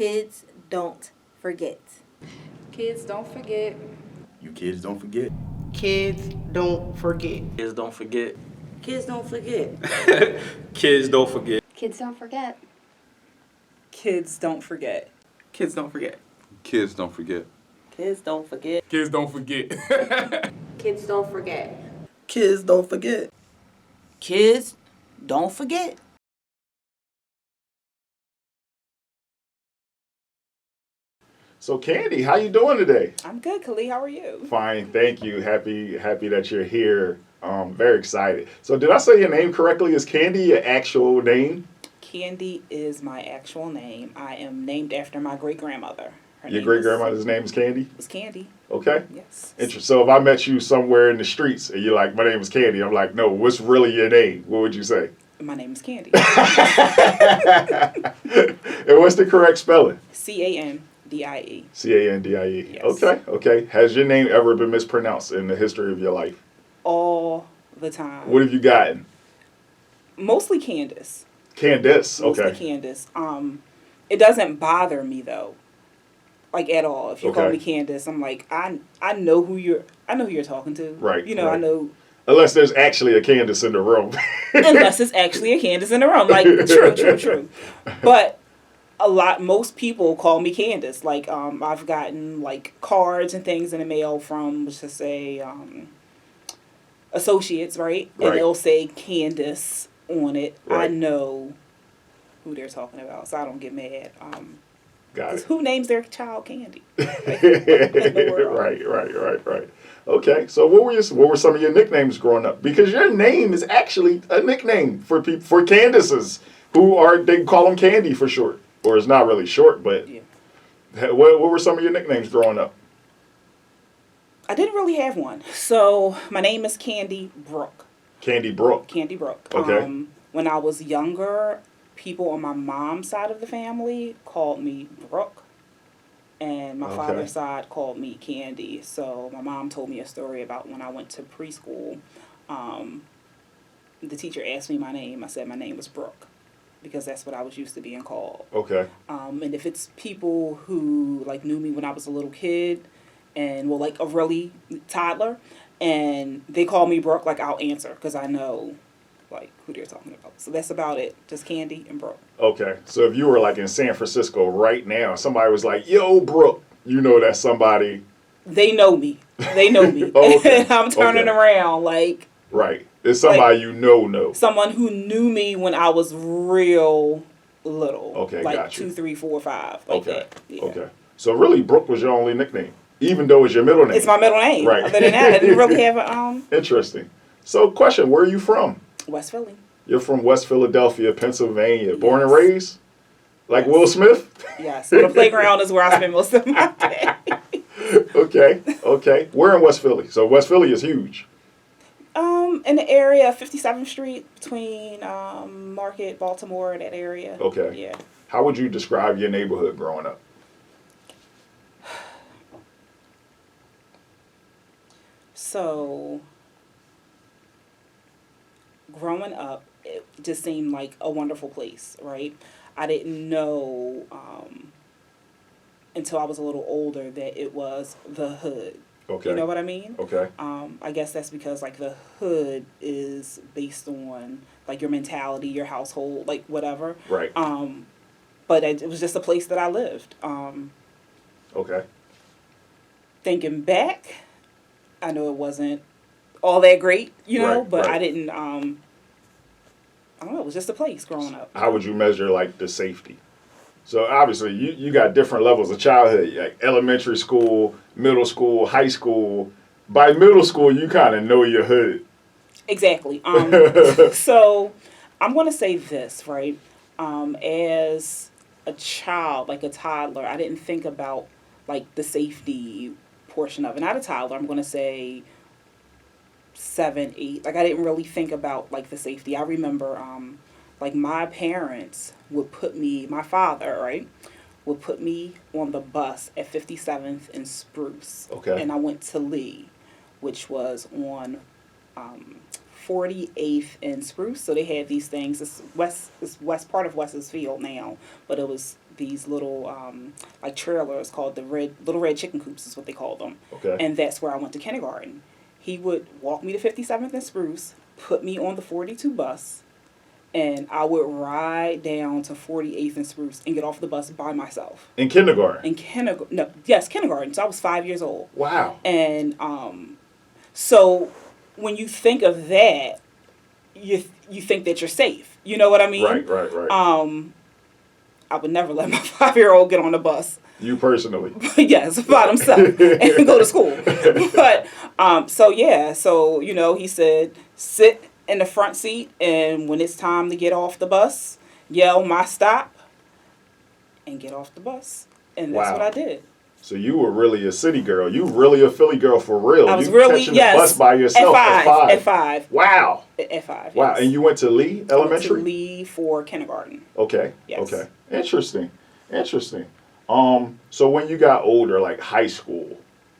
Kids don't forget. Kids don't forget. You kids don't forget. Kids don't forget. Kids don't forget. Kids don't forget. Kids don't forget. Kids don't forget. Kids don't forget. Kids don't forget. Kids don't forget. Kids don't forget. Kids don't forget. Kids don't forget. Kids don't forget. Kids don't forget. So Candie, how you doing today? I'm good, Khalee. How are you? Fine, thank you. Happy that you're here. Very excited. So did I say your name correctly? Is Candie your actual name? Candie is my actual name. I am named after my great-grandmother. Your great-grandmother's name is Candie? Was Candie. Okay. Yes. Interesting. So if I met you somewhere in the streets and you're like, my name is Candie, I'm like, no, what's really your name? What would you say? My name is Candie. And what's the correct spelling? Candie. Candie. Yes. Okay. Has your name ever been mispronounced in the history of your life? All the time. What have you gotten? Mostly Candace. Candace. Okay. Mostly Candace. It doesn't bother me though, like at all. If you call me Candace, I'm like, I know who you're talking to. Right. You know, right. I know. Unless there's actually a Candace in the room. Unless it's actually a Candace in the room. Like, true. But most people call me Candace. Like, I've gotten, like, cards and things in the mail from, let's just say, associates, right? And they'll say Candace on it. Right. I know who they're talking about, so I don't get mad. Got it. Who names their child Candie? Right. Okay, so what were some of your nicknames growing up? Because your name is actually a nickname for people, for Candaces they call them Candie for short, or it's not really short, but Yeah. what were some of your nicknames growing up? I didn't really have one. So my name is Candie Brooke. Candie Brooke. Candie Brooke. Okay. When I was younger, people on my mom's side of the family called me Brooke. And my father's side called me Candie. So my mom told me a story about when I went to preschool. The teacher asked me my name. I said my name was Brooke because that's what I was used to being called. Okay. And if it's people who like knew me when I was a little kid and were like a really toddler and they call me Brooke, like I'll answer because I know like who they're talking about. So that's about it. Just Candie and Brooke. Okay. So if you were like in San Francisco right now, somebody was like, yo, Brooke, you know that's somebody. They know me. Okay. And I'm turning around like. Right. It's somebody like, you know. Someone who knew me when I was real little. Okay, like gotcha. 2, 3, 4, 5. Like okay. That. Yeah. Okay. So really, Brooke was your only nickname, even though it's your middle name. It's my middle name. Right. Other than that, I didn't really have a Interesting. So, question: where are you from? West Philly. You're from West Philadelphia, Pennsylvania. Born and raised, like Will Smith. Yes. So the playground is where I spend most of my day. Okay. Where in West Philly? So West Philly is huge. In the area, 57th Street, between Market, Baltimore, that area. Okay. Yeah. How would you describe your neighborhood growing up? So, growing up, it just seemed like a wonderful place, right? I didn't know until I was a little older that it was the hood. Okay. You know what I mean? Okay. I guess that's because like the hood is based on like your mentality, your household, like whatever. Right. But it was just a place that I lived. Okay. Thinking back, I know it wasn't all that great, you know, but right. I didn't. I don't know. It was just a place growing up. How would you measure like the safety? So obviously you got different levels of childhood, like elementary school, middle school, high school. By middle school, you kind of know your hood. Exactly. So I'm going to say this, right? As a child, like a toddler, I didn't think about like the safety portion of it. Not a toddler. I'm going to say 7, 8. Like I didn't really think about like the safety. I remember like my parents would put me, my father, right, would put me on the bus at 57th and Spruce. Okay. And I went to Lee, which was on 48th and Spruce. So they had these things. It's west part of West's Field now, but it was these little like trailers called the little red chicken coops is what they called them. Okay. And that's where I went to kindergarten. He would walk me to 57th and Spruce, put me on the 42 bus, and I would ride down to 48th and Spruce and get off the bus by myself. In kindergarten? In kindergarten. No, yes, kindergarten. So I was 5 years old. Wow. And so when you think of that, you think that you're safe. You know what I mean? Right. I would never let my 5-year-old get on the bus. You personally? Yes, by himself and go to school. But so you know, he said sit in the front seat, and when it's time to get off the bus, yell my stop, and get off the bus, and that's what I did. So you were really a city girl. You really a Philly girl for real. I was you really catching the bus by yourself at 5. Wow. At 5. Wow. Yes. And you went to Lee Elementary? I went to Lee for kindergarten. Okay. Yes. Okay. Interesting. So when you got older, like high school,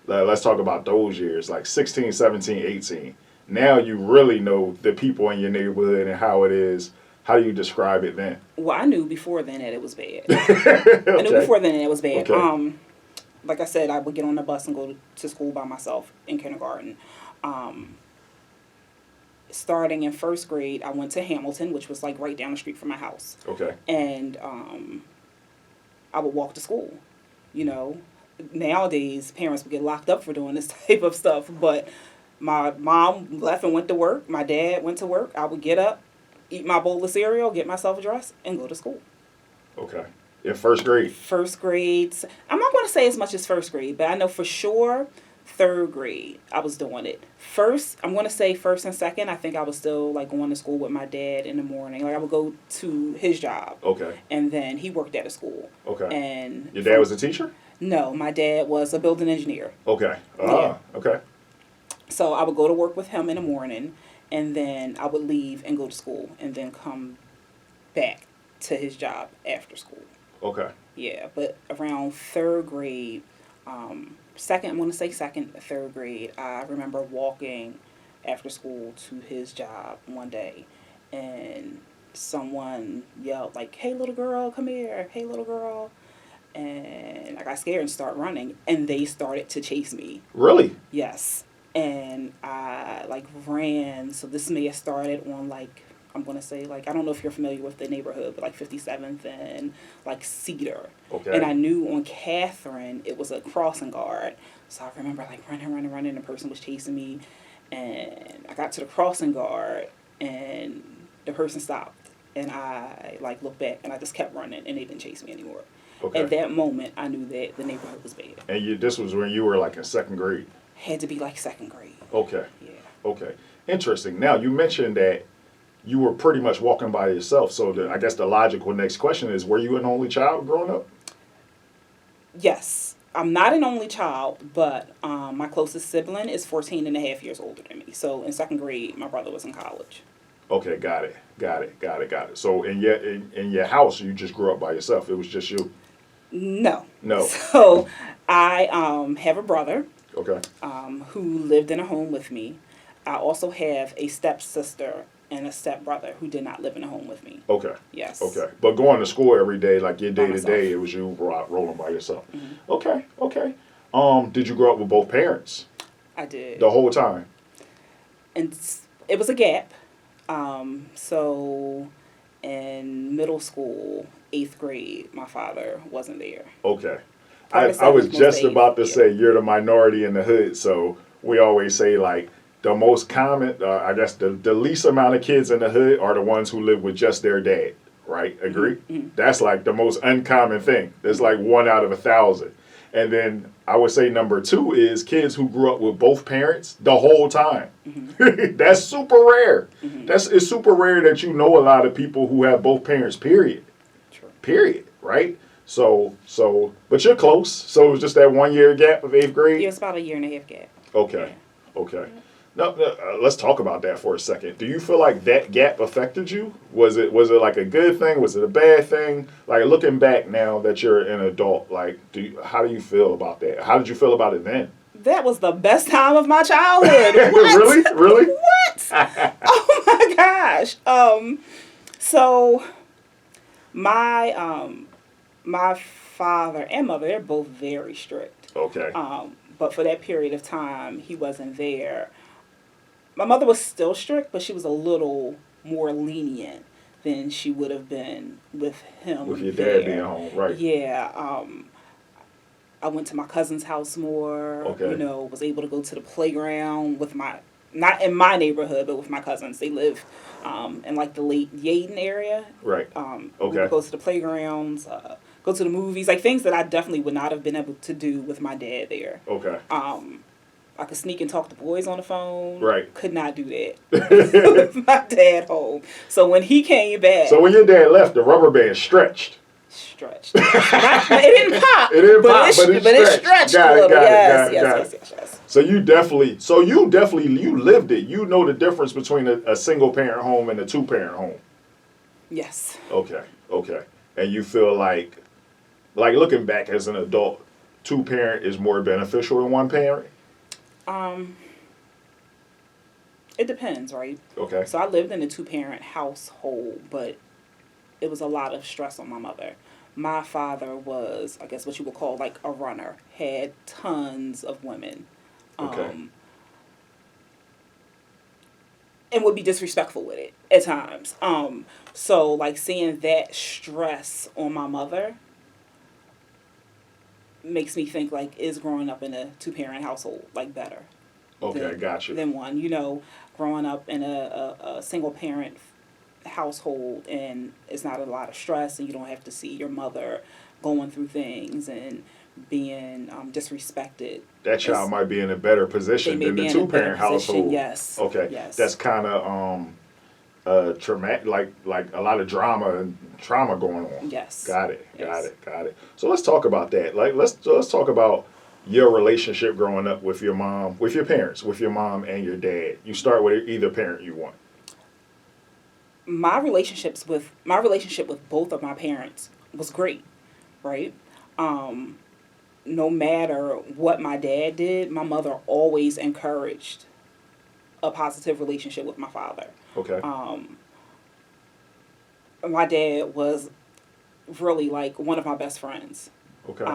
let's talk about those years, like 16, 17, 18. Now you really know the people in your neighborhood and how it is. How do you describe it then? Well, I knew before then that it was bad. I knew before then that it was bad. Okay. Like I said, I would get on the bus and go to school by myself in kindergarten. Starting in first grade, I went to Hamilton, which was like right down the street from my house. Okay. And I would walk to school. You know, nowadays parents would get locked up for doing this type of stuff, but my mom left and went to work. My dad went to work. I would get up, eat my bowl of cereal, get myself dressed, and go to school. Okay. In first grade? First grade. I'm not going to say as much as first grade, but I know for sure third grade I was doing it. I'm going to say first and second, I think I was still like going to school with my dad in the morning. Like I would go to his job. Okay. And then he worked at a school. Okay. And your dad was a teacher? No, my dad was a building engineer. Okay. Yeah. Okay. So I would go to work with him in the morning, and then I would leave and go to school, and then come back to his job after school. Okay. Yeah, but around third grade, I'm going to say second, third grade, I remember walking after school to his job one day, and someone yelled like, "Hey, little girl, come here. Hey, little girl." And I got scared and started running, and they started to chase me. Really? Yes. And I like ran. So this may have started on like, I'm going to say like, I don't know if you're familiar with the neighborhood, but like 57th and like Cedar. Okay. And I knew on Catherine, it was a crossing guard. So I remember like running. The person was chasing me. And I got to the crossing guard and the person stopped. And I like looked back and I just kept running and they didn't chase me anymore. Okay. At that moment, I knew that the neighborhood was bad. And this was when you were like in second grade? Had to be like second grade. Okay. Yeah. Okay. Interesting. Now, you mentioned that you were pretty much walking by yourself. So I guess the logical next question is, were you an only child growing up? Yes. I'm not an only child, but my closest sibling is 14 and a half years older than me. So in second grade, my brother was in college. Okay, got it. So in your house, you just grew up by yourself. It was just you? No. No. So I have a brother. Okay. Who lived in a home with me. I also have a stepsister and a stepbrother who did not live in a home with me. Okay. Yes. Okay. But going to school every day, like your day to myself. day, it was you rolling by yourself. Mm-hmm. Okay. Did you grow up with both parents? I did. The whole time? And it was a gap. So in middle school, 8th grade, my father wasn't there. Okay. I was just about to say you're the minority in the hood, so we always say like the most common, I guess the least amount of kids in the hood are the ones who live with just their dad, right? Agree? Mm-hmm. That's like the most uncommon thing. There's like 1 out of 1,000. And then I would say number 2 is kids who grew up with both parents the whole time. Mm-hmm. That's super rare. Mm-hmm. It's super rare that you know a lot of people who have both parents, period. True. Period, right? So, but you're close. So it was just that 1 year gap of 8th grade? Yeah, it's about a year and a half gap. Okay. Now, let's talk about that for a second. Do you feel like that gap affected you? Was it like a good thing? Was it a bad thing? Like looking back now that you're an adult, like how do you feel about that? How did you feel about it then? That was the best time of my childhood. What? Really? What? Oh my gosh. So my My father and mother, they're both very strict. Okay. But for that period of time, he wasn't there. My mother was still strict, but she was a little more lenient than she would have been with him. With your there. dad being home, right? Yeah. I went to my cousin's house more. Okay. You know, was able to go to the playground with not in my neighborhood, but with my cousins. They live in like the late Yaden area. Right. We Okay. would go to the playgrounds, go to the movies, like things that I definitely would not have been able to do with my dad there. Okay. I could sneak and talk to boys on the phone. Right. Could not do that with my dad home. So when he came back, So when your dad left, the rubber band stretched. stretched. It didn't pop. It didn't pop, but it stretched Got a it, little. got it, Yes. So you definitely you lived it. You know the difference between a single parent home and a 2-parent home. Yes. Okay. And you feel like looking back as an adult, 2-parent is more beneficial than 1-parent? It depends, right? Okay. So I lived in a 2-parent household, but it was a lot of stress on my mother. My father was, I guess what you would call like a runner, had tons of women. Okay. And would be disrespectful with it at times. So like seeing that stress on my mother makes me think like, is growing up in a 2-parent household like better? Okay, got you. Than one. You know, growing up in a single parent household and it's not a lot of stress and you don't have to see your mother going through things and being disrespected. That child might be in a better position than the 2-parent household. Yes. Okay. Yes. That's kind of traumatic, like a lot of trauma going on. Yes. Got it. Yes. Got it. So let's talk about that. Like let's talk about your relationship growing up with your mom, with your parents, with your mom and your dad. You start with either parent you want. My relationship with both of my parents was great, right? No matter what my dad did, my mother always encouraged a positive relationship with my father. Okay. My dad was really like one of my best friends. Okay.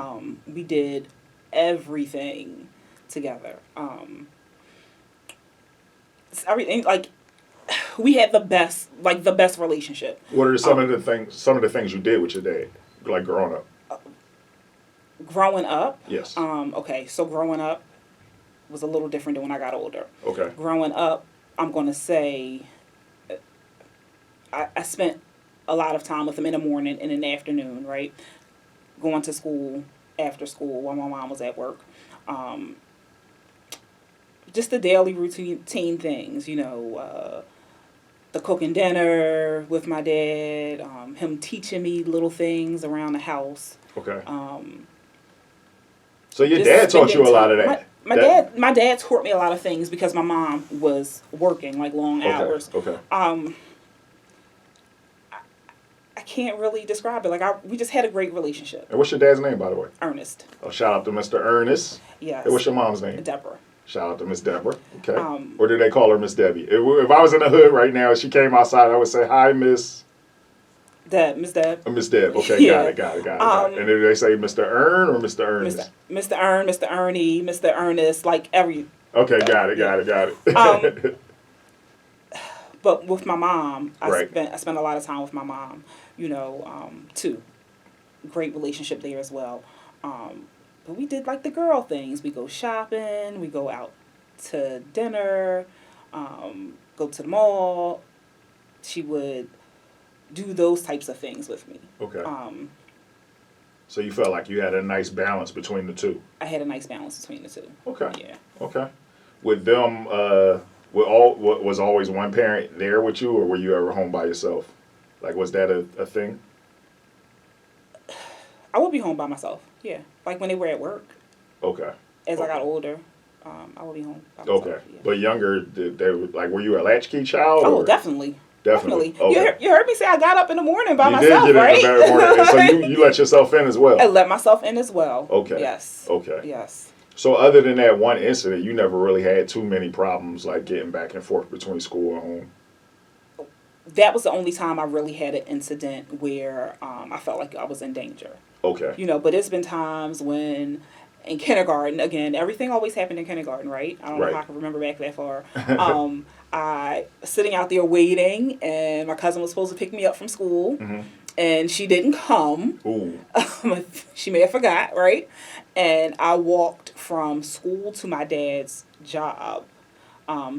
We did everything together. Everything, like, we had the best relationship. What are some of the things you did with your dad, like growing up? Growing up? Yes. Okay, so growing up was a little different than when I got older. Okay. Growing up, I'm going to say I spent a lot of time with him in the morning and in the afternoon, right? Going to school, after school, while my mom was at work. Just the daily routine things, you know, the cooking dinner with my dad, him teaching me little things around the house. Okay. So your Just dad taught you a spending lot of time- that. My dad taught me a lot of things because my mom was working like long hours. Okay. I can't really describe it. Like we just had a great relationship. And what's your dad's name, by the way? Ernest. Oh, shout out to Mr. Ernest. Yes. And what's your mom's name? Deborah. Shout out to Miss Deborah. Okay. Or do they call her Miss Debbie? If I was in the hood right now and she came outside, I would say, "Hi, Miss." Miss Deb. Miss Deb. Okay, Yeah. got it. And do they say Mr. Ern or Mr. Ernest? Mr. Ern, Mr. Ernie, Mr. Ernest, like every. Okay, got it. But with my mom, Right. I spent a lot of time with my mom. You know, too. Great relationship there as well. But we did like the girl things. We go shopping. We go out to dinner. Go to the mall. She would do those types of things with me. Okay. So you felt like you had a nice balance between the two. I had a nice balance between the two. Okay. Yeah. Okay. With them, was always one parent there with you, or were you ever home by yourself? Like, was that a thing? I would be home by myself. Yeah. Like when they were at work. Okay. As I got older, I would be home by myself. Okay. Yeah. But younger, they were like, were you a latchkey child? Oh, or? Definitely. Definitely. Definitely. Okay. You heard me say I got up in the morning by You myself, did get right? in the morning, and so you let yourself in as well. I let myself in as well. Okay. Yes. Okay. Yes. So other than that one incident, you never really had too many problems like getting back and forth between school and home. that was the only time I really had an incident where I felt like I was in danger. Okay. You know, but there's been times when in kindergarten, again, everything always happened in kindergarten, right? I don't know Right. how I can remember back that far. I sitting out there waiting, and my cousin was supposed to pick me up from school, and she didn't come. Ooh. She may have forgot, right? And I walked from school to my dad's job.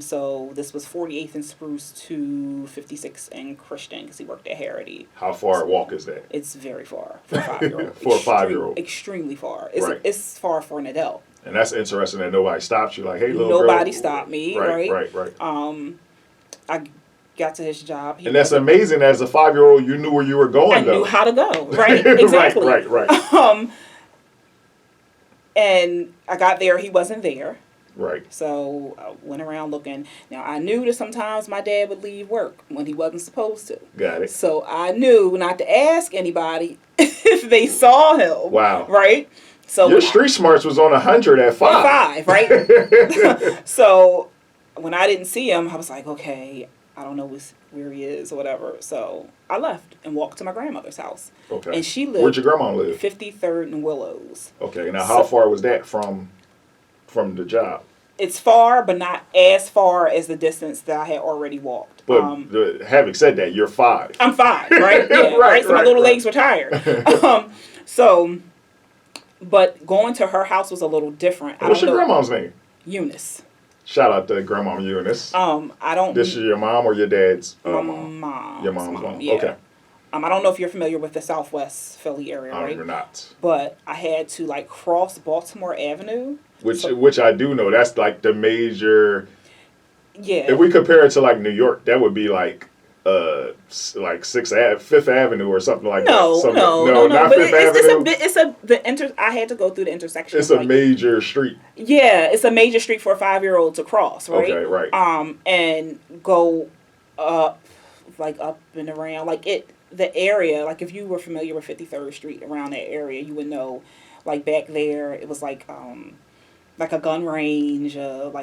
So this was 48th and Spruce to 56 and Christian, because he worked at Harity. How far a walk is that? It's very far for a 5-year-old. For a 5-year-old. Extremely far. It's, Right. it's far for an adult. And that's interesting that nobody stopped you. Like, hey, little girl. Nobody stopped me, right? Right. I got to his job. And that's amazing. As a 5-year-old, you knew where you were going, I though. knew how to go, right? Exactly. Right. And I got there, he wasn't there. Right. So I went around looking. Now, I knew that sometimes my dad would leave work when he wasn't supposed to. Got it. So I knew not to ask anybody if they saw him. Wow. Right? So Your street smarts was on 100 at 5. Right? So when I didn't see him, I was like, okay, I don't know where he is or whatever. So I left and walked to my grandmother's house. Okay. And she lived... Where'd your grandma live? 53rd and Willows. Okay. Now, how far was that from the job? It's far, but not as far as the distance that I had already walked. But having said that, you're 5. I'm 5, right? Yeah, right. So my little legs were tired. But going to her house was a little different. What's your grandma's name? Eunice. Shout out to Grandma Eunice. I don't... This is your mom or your dad's my mom? mom. Your mom's mom. Yeah. Okay. I don't know if you're familiar with the Southwest Philly area, right? You're not. But I had to like cross Baltimore Avenue. Which I do know. That's like the major. Yeah. If we compare it to like New York, that would be like 5th Avenue or something like that. No, not but 5th Avenue. I had to go through the intersection. It's a major street. Yeah, it's a major street for a 5-year-old to cross, right? Okay, right. And go up and around, the area, like if you were familiar with 53rd Street around that area, you would know, like back there, it was like a gun range, I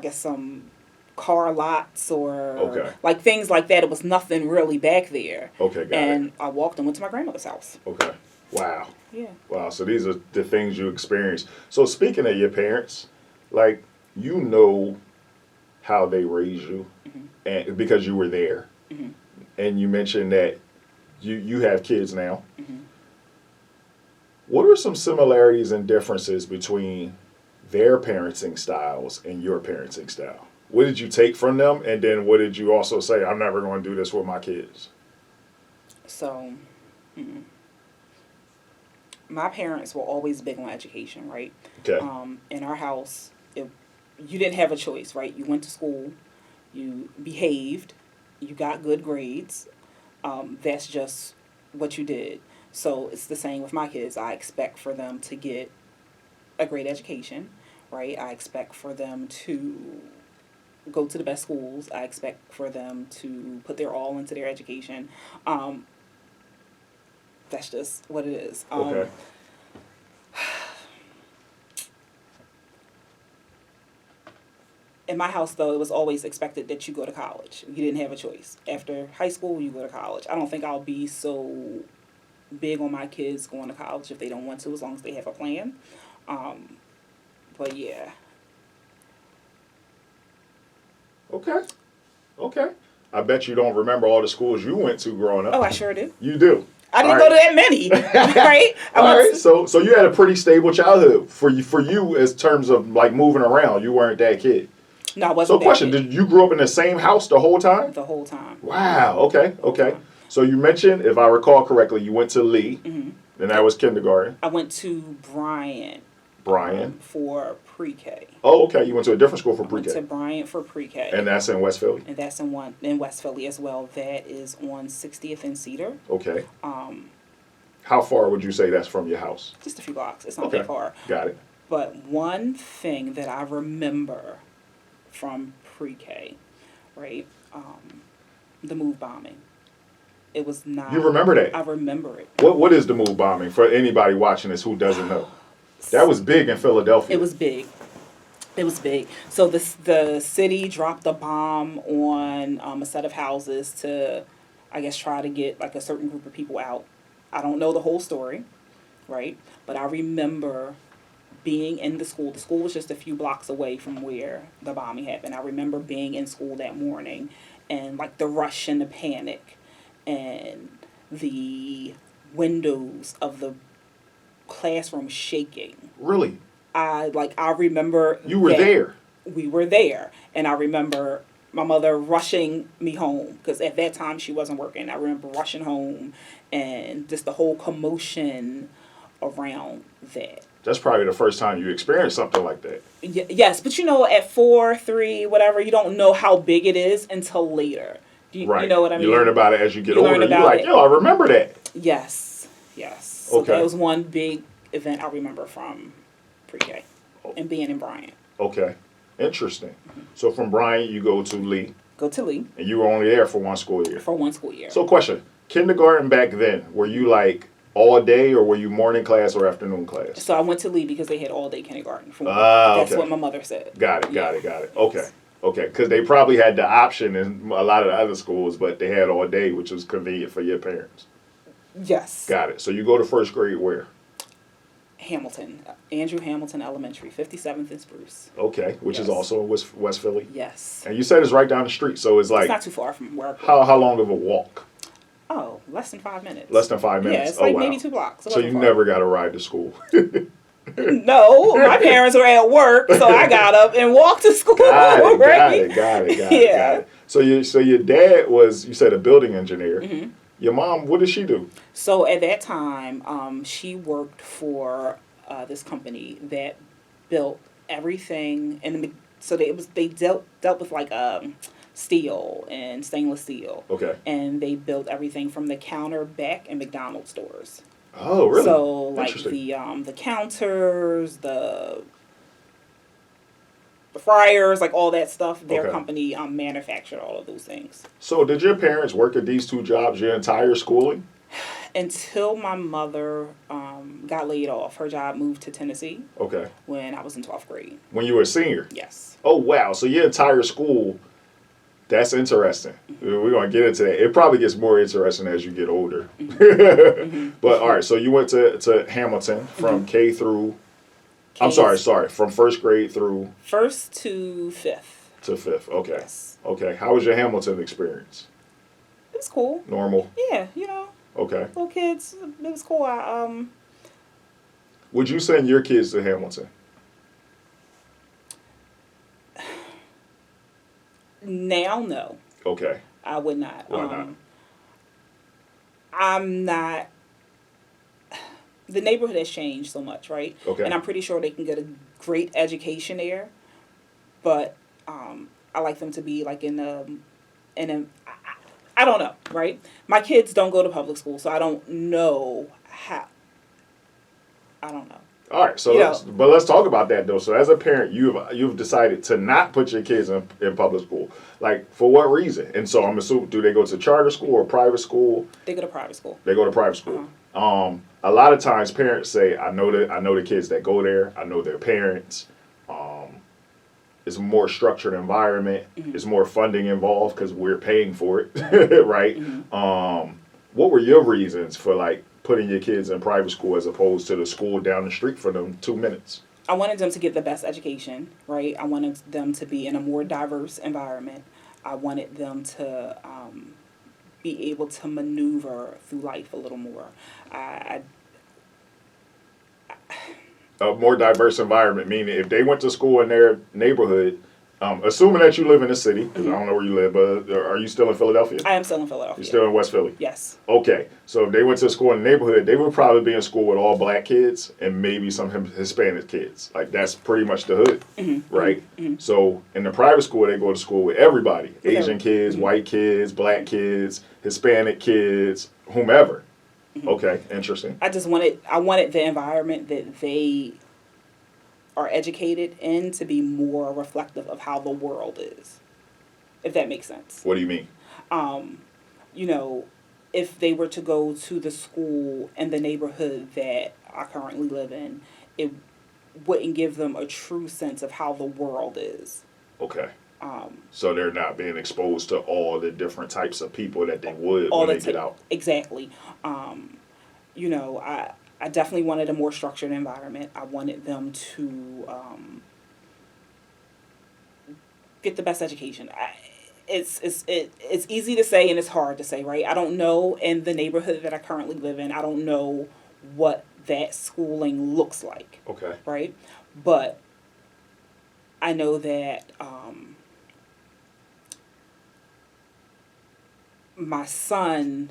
guess some car lots or like things like that. It was nothing really back there. Okay, got it. And I walked and went to my grandmother's house. Okay. Wow. Yeah. Wow. So these are the things you experienced. So speaking of your parents, like, you know how they raised you, and because you were there, and you mentioned that you have kids now. What are some similarities and differences between their parenting styles and your parenting style? What did you take from them, and then what did you also say, I'm never going to do this with my kids? So, my parents were always big on education, right? Okay. In our house, you didn't have a choice, right? You went to school, you behaved, you got good grades. That's just what you did. So it's the same with my kids. I expect for them to get a great education, right? I expect for them to go to the best schools. I expect for them to put their all into their education. That's just what it is. Okay. In my house, though, it was always expected that you go to college. You didn't have a choice. After high school, you go to college. I don't think I'll be so big on my kids going to college if they don't want to, as long as they have a plan. But yeah. Okay. I bet you don't remember all the schools you went to growing up. Oh, I sure do. You do. I didn't go to that many, right? All right. So you had a pretty stable childhood for you as terms of like moving around. You weren't that kid. No, I wasn't. So question, did you grow up in the same house the whole time? The whole time. Wow. Okay. So you mentioned, if I recall correctly, you went to Lee, and that was kindergarten. I went to Bryant. For pre-K. Oh, okay. You went to a different school for pre-K. I went to Bryant for pre-K. And that's in West Philly? And that's in West Philly as well. That is on 60th and Cedar. Okay. How far would you say that's from your house? Just a few blocks. It's not that far. Got it. But one thing that I remember from pre-K, right? The move bombing. It was not... You remember that? I remember it. What is the move bombing for anybody watching this who doesn't know? That was big in Philadelphia. It was big. It was big. So the city dropped a bomb on a set of houses to, I guess, try to get like a certain group of people out. I don't know the whole story, right? But I remember being in the school. The school was just a few blocks away from where the bombing happened. I remember being in school that morning and like the rush and the panic and the windows of the classroom shaking. Really? I remember You were that there. we were there, and I remember my mother rushing me home because at that time she wasn't working. I remember rushing home and just the whole commotion around that. That's probably the first time you experienced something like that. Yes, but at 4, 3, whatever, you don't know how big it is until later. Right. You know what I mean? You learn about it as you get You learn older. You're about like, it. yo, I remember that. Yes. So Okay. that was one big event I remember from pre-K and being in Bryant. Okay. Interesting. So from Bryant, you go to Lee, Go to Lee and you were only there for 1 school year. for 1 school year. So question, kindergarten back then, were you like all day or were you morning class or afternoon class? So I went to Lee because they had all day kindergarten. That's Okay. what my mother said. Got it. Okay. Because they probably had the option in a lot of the other schools, but they had all day, which was convenient for your parents. Yes. Got it. So you go to first grade where? Hamilton, Andrew Hamilton Elementary, 57th and Spruce. Okay, which is Yes. also West Philly. Yes. And you said it's right down the street, so it's like It's not too far from where I grew. how long of a walk? Oh, less than 5 minutes. Less than 5 minutes. Yeah, it's Oh, like wow. maybe 2 blocks. It So wasn't you far. never got a ride to school. No, my parents were at work, so I got up and walked to school. Got right? it. So your dad was, you said, a building engineer. Mm-hmm. Your mom, what did she do? So at that time, she worked for this company that built everything, and so they dealt with like steel and stainless steel. Okay. And they built everything from the counter back in McDonald's stores. Oh, really? So like Interesting. the counters, the fryers, like all that stuff. Their Okay. company manufactured all of those things. So did your parents work at these 2 jobs your entire schooling? Until my mother got laid off. Her job moved to Tennessee Okay. when I was in 12th grade. When you were a senior? Yes. Oh, wow. So your entire school, that's interesting. We're going to get into that. It probably gets more interesting as you get older. But all right, so you went to Hamilton from K through, I'm sorry, from first grade through 1st to 5th. to 5th. Okay. Yes. Okay. How was your Hamilton experience? It was cool. Normal? Yeah, Okay. little kids. It was cool. Would you send your kids to Hamilton? Now, no. Okay. I would not. Why not? I'm not. The neighborhood has changed so much, right? Okay. And I'm pretty sure they can get a great education there, but I like them to be like in a. I don't know, right? My kids don't go to public school, so I don't know how. I don't know. All right, so let's talk about that though. So as a parent, you've decided to not put your kids in public school. Like for what reason? And so I'm assuming, do they go to charter school or private school? They go to private school. They go to private school. A lot of times parents say, I know the kids that go there. I know their parents. It's a more structured environment. Mm-hmm. It's more funding involved because we're paying for it, right? Mm-hmm. What were your reasons for like putting your kids in private school as opposed to the school down the street for them 2 minutes? I wanted them to get the best education, right? I wanted them to be in a more diverse environment. I wanted them to be able to maneuver through life a little more. A more diverse environment, meaning if they went to school in their neighborhood, assuming that you live in the city, because I don't know where you live, but are you still in Philadelphia? I am still in Philadelphia. You're still in West Philly? Yes. Okay, so if they went to school in the neighborhood, they would probably be in school with all black kids and maybe some Hispanic kids. Like that's pretty much the hood, right? So in the private school, they go to school with everybody: Asian kids, white kids, black kids, Hispanic kids, whomever. Okay, interesting. I wanted the environment that they are educated in to be more reflective of how the world is, if that makes sense. What do you mean? If they were to go to the school in the neighborhood that I currently live in, wouldn't give them a true sense of how the world is. Okay. So they're not being exposed to all the different types of people that they would All when the they get out. Exactly. You know, I definitely wanted a more structured environment. I wanted them to get the best education. It's easy to say and it's hard to say, right? I don't know in the neighborhood that I currently live in. I don't know what that schooling looks like. Okay. Right? But I know that my son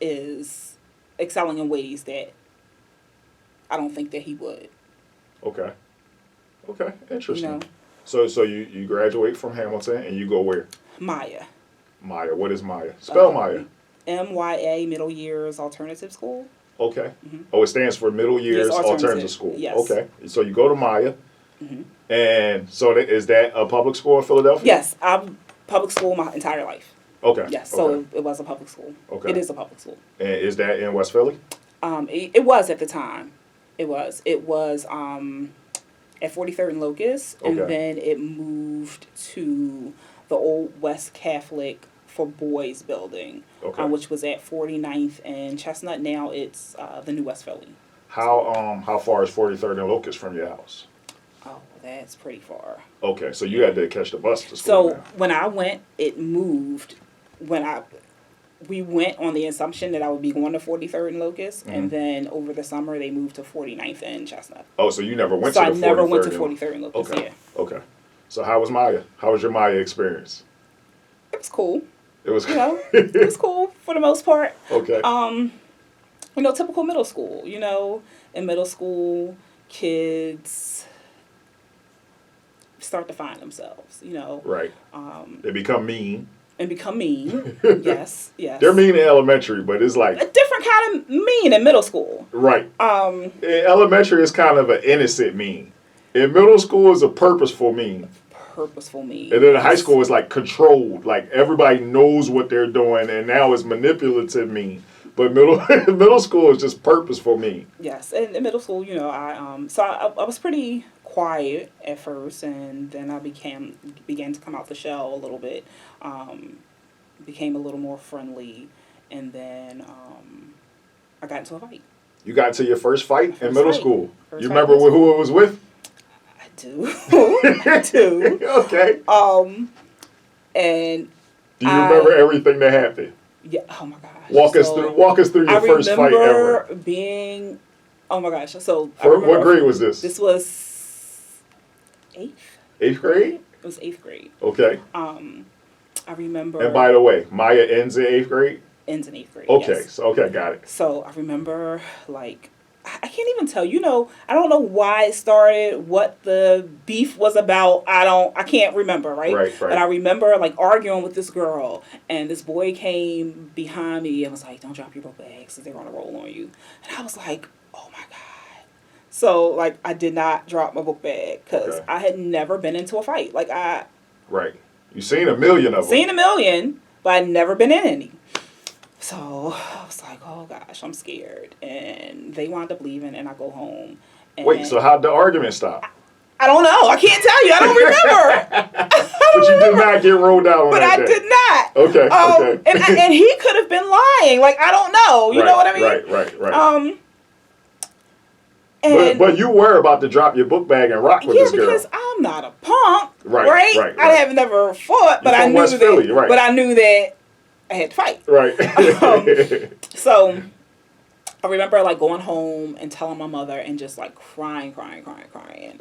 is excelling in ways that I don't think that he would. Okay. Okay. Interesting. You know? So you graduate from Hamilton and you go where? Maya. Maya. What is Maya? Spell Maya. MYA, Middle Years Alternative School. Okay. Oh, it stands for Middle Years Yes, Alternative School. Yes. Okay. So you go to Maya. And so is that a public school in Philadelphia? Yes, I'm public school my entire life. Okay. Yes, so Okay. it was a public school. Okay. It is a public school. And is that in West Philly? It was at the time. It was at 43rd and Locust, and Okay. then it moved to the old West Catholic for Boys building, Okay. which was at 49th and Chestnut. Now it's the new West Philly. How far is 43rd and Locust from your house? Oh, that's pretty far. Okay, so you had to catch the bus to school. So now. when I went, it moved. We went on the assumption that I would be going to 43rd and Locust, and then over the summer they moved to 49th and Chestnut. Oh, so you never went So to I the 43rd? never went to 43rd and Locust. Okay. Yeah, Okay. So how was Maya? How was your Maya experience? it was cool. It was. You know, it was cool for the most part. Okay. You know, typical middle school. You know, in middle school, kids start to find themselves. You know, Right. They become mean. and become mean. Yes, yes. They're mean in elementary, but it's like A different kind of mean in middle school. right. In elementary is kind of an innocent mean. In middle school is a purposeful mean. Purposeful mean. And then in high school is like controlled. Like everybody knows what they're doing, and now it's manipulative mean. But middle school is just purposeful mean. Yes, in middle school, you know, I was pretty quiet at first, and then I began to come out the shell a little bit, became a little more friendly, and then I got into a fight. You got into your first fight in First middle fight. school. First You fight remember in middle who it was with? I do, I do, Okay. and Do you remember everything that happened? yeah, oh my gosh, Walk us through your first fight I ever. remember being, oh my gosh, so What grade was this? This was 8th. 8th grade? It was 8th grade. Okay. I remember. And by the way, Maya ends in 8th grade? Ends in 8th grade. Okay. Yes. So, okay, got it. So I remember, like, I can't even tell. You know, I don't know why it started, what the beef was about. I can't remember, right? Right. But I remember, like, arguing with this girl, and this boy came behind me and was like, "Don't drop your book bags, because they're going to roll on you." And I was like, oh my God. So, like, I did not drop my book bag, because Okay. I had never been into a fight. Like, Right. You seen a million of them. seen a million, but I'd never been in any. So I was like, oh gosh, I'm scared. And they wound up leaving, and I go home. And Wait, so how'd the argument stop? I don't know. I can't tell you. I don't remember. But you did not get rolled out on But that I day. did not. Okay, okay. And he could have been lying. Like, I don't know. You know what I mean? Right. And But you were about to drop your book bag and rock with yeah, this girl. because I'm not a punk. Right. I have never fought, but You're I from knew West that. Philly, right. But I knew that I had to fight. Right. So I remember, like, going home and telling my mother and just, like, crying.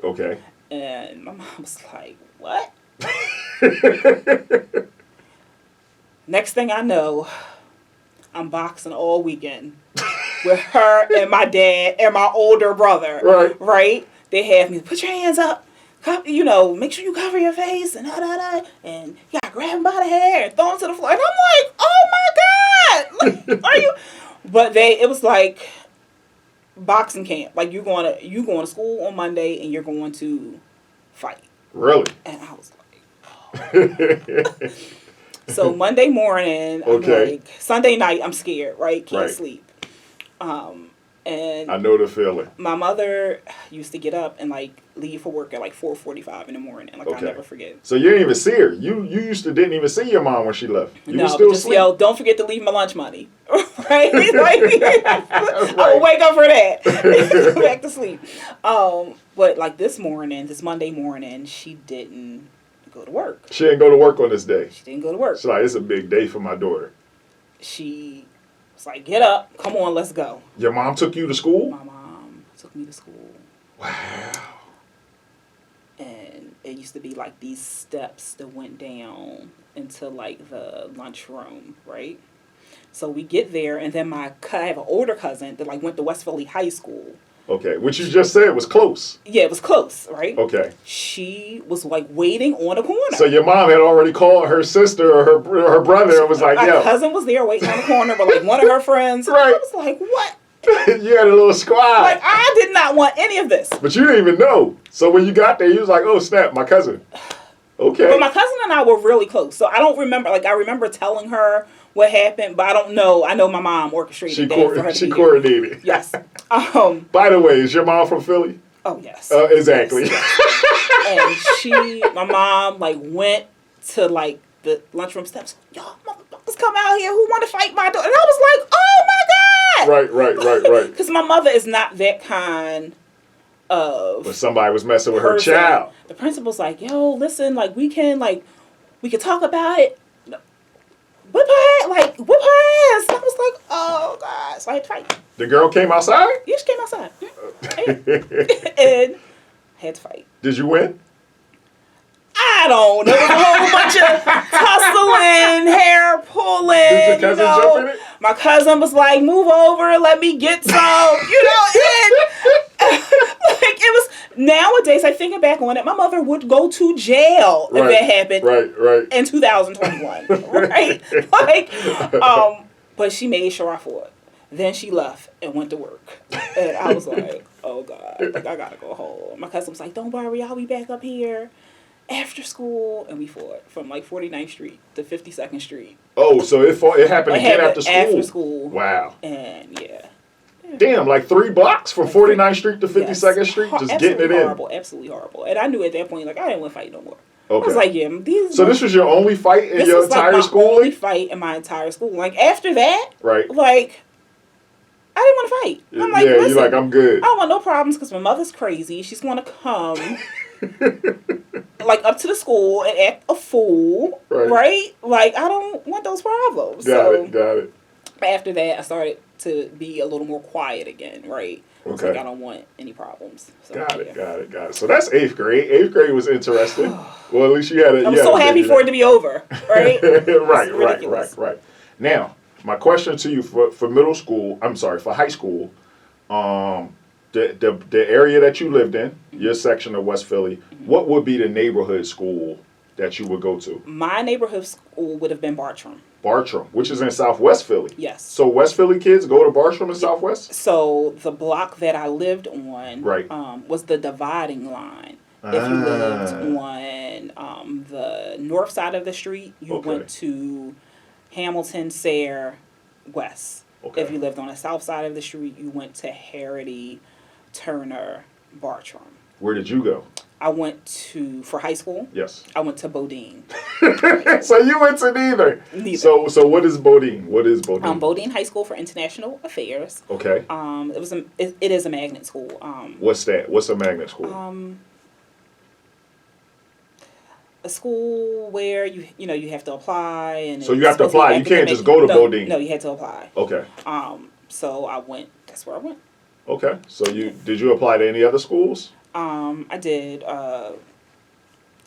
Okay. And my mom was like, what? Next thing I know, I'm boxing all weekend with her and my dad and my older brother. Right. Right? They have me, put your hands up. You know, make sure you cover your face and and you gotta grab him by the hair and throw him to the floor. And I'm like, oh my God, like, are you? But it was like boxing camp. Like, you going to school on Monday and you're going to fight. Really? And I was like, oh. So Monday morning, I'm Okay. like, Sunday night, I'm scared, right? Can't Right. sleep. And I know the feeling. my mother used to get up and like leave for work at like 4:45 in the morning. Like I'll never forget. So you didn't even see her. You didn't even see your mom when she left. You No, were still but just asleep. yell, don't forget to leave my lunch money. Right? Like, I would wake up for that. Go back to sleep. But like this Monday morning, she didn't go to work. She didn't go to work on this day. She didn't go to work. She's like, it's a big day for my daughter. She was like, get up, come on, let's go. Your mom took you to school? My mom took me to school. Wow. And it used to be like these steps that went down into like the lunchroom, right? So we get there, and then I have an older cousin that like went to West Philly High School. Okay, which you just said was close. Yeah, it was close, right? Okay. She was like waiting on a corner. So your mom had already called her sister or her brother and was like, My yo. cousin was there waiting on the corner, but like one of her friends. Right. I was like, what? You had a little squad. Like, I did not want any of this. But you didn't even know. So when you got there, you was like, oh, snap, my cousin. Okay. But my cousin and I were really close. So I don't remember. Like, I remember telling her what happened, but I don't know. I know my mom orchestrated that for her to She be here. coordinated. Yes. By the way, is your mom from Philly? Oh, yes. Exactly. Yes. And my mom, like, went to, like, the lunchroom steps. Y'all motherfuckers come out here who want to fight my daughter. And I was like, oh, my God. Right. Because my mother is not that kind of But somebody was messing with her person. child. The principal's like, yo, listen, like, we can talk about it. Whip her ass. And I was like, oh, God. So I had to fight. The girl came outside? Yeah, she came outside. And had to fight. Did you win? I don't know. There was a whole bunch of tussling, hair pulling. Did your cousin jump in it? My cousin was like, move over, let me get some. And like, it was, nowadays, I think back on it, my mother would go to jail if that happened. Right. In 2021. Right? Like, but she made sure I fought. Then she left and went to work. And I was like, oh, God, like, I gotta go home. My cousin was like, don't worry, I'll be back up here after school. And we fought from like 49th Street to 52nd Street. Oh, so it happened again after school? After school. Wow. And yeah. Damn, like 3 blocks from 49th Street to 52nd Street, just getting it in. Horrible, absolutely horrible. And I knew at that point, like, I didn't want to fight no more. Okay. I was like, yeah, So this was your only fight in your entire my schooling? only fight in my entire school. Like, after that, Right. like, I didn't want to fight. I'm like, yeah, listen, you're like, I'm good. I don't want no problems because my mother's crazy. She's going to come, like, up to the school and act a fool, right? Like, I don't want those problems. Got it. After that, I started to be a little more quiet again, right? Okay. Like, I don't want any problems. So, Got it. So that's 8th grade. 8th grade was interesting. Well, at least you had a... I'm so happy for it to be over, right? Right. Now, my question to you for middle school, for high school, the area that you lived in, your section of West Philly, what would be the neighborhood school that you would go to? My neighborhood school would have been Bartram. Bartram, which is in Southwest Philly. Yes. So West Philly kids go to Bartram in Southwest? So the block that I lived on was the dividing line. If you lived on the north side of the street, you went to Hamilton, Sayre, West. Okay. If you lived on the south side of the street, you went to Harrity, Turner, Bartram. Where did you go? I went for high school. Yes. I went to Bodine. So you went to neither. So what is Bodine? Bodine High School for International Affairs. Okay. It is a magnet school. What's that? What's a magnet school? A school where you have to apply and so you have to apply. You can't just go to Bodine. No, you had to apply. Okay. So that's where I went. Okay. So did you apply to any other schools? I did